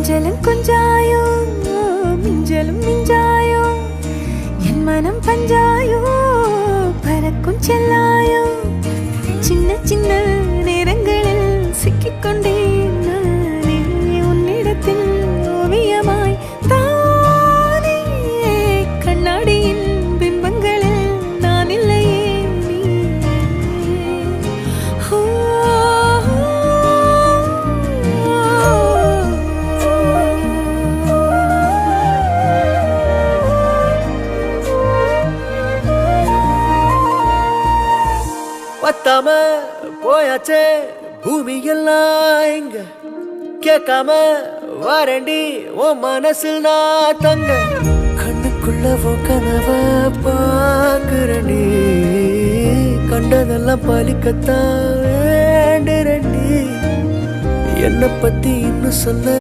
கொஞ்சலும் கொஞ்சாயோ மிஞ்சலும் மிஞ்சாயோ என் மனம் பஞ்சாயோ பறக்கும் செல்லாயோ சின்ன சின்ன நேரங்களில் சிக்கிக்கொண்டேன் நானே உன்னிடத்தில் ஓவியமாய் தானே கண்ணாடியின் பிம்பங்களில் நான் இல்லையே நீ பத்தாம போயாச்சே பூமி எல்லாம் இங்க கேட்காம வாரண்டி உன் மனசில் நான் தங்க கண்ணுக்குள்ள உன் கனவ பாக்குறண்டி கண்டதெல்லாம் பலிக்கத்தான் வேண்டுறண்டி என்னை பத்தி இன்னும் சொல்ல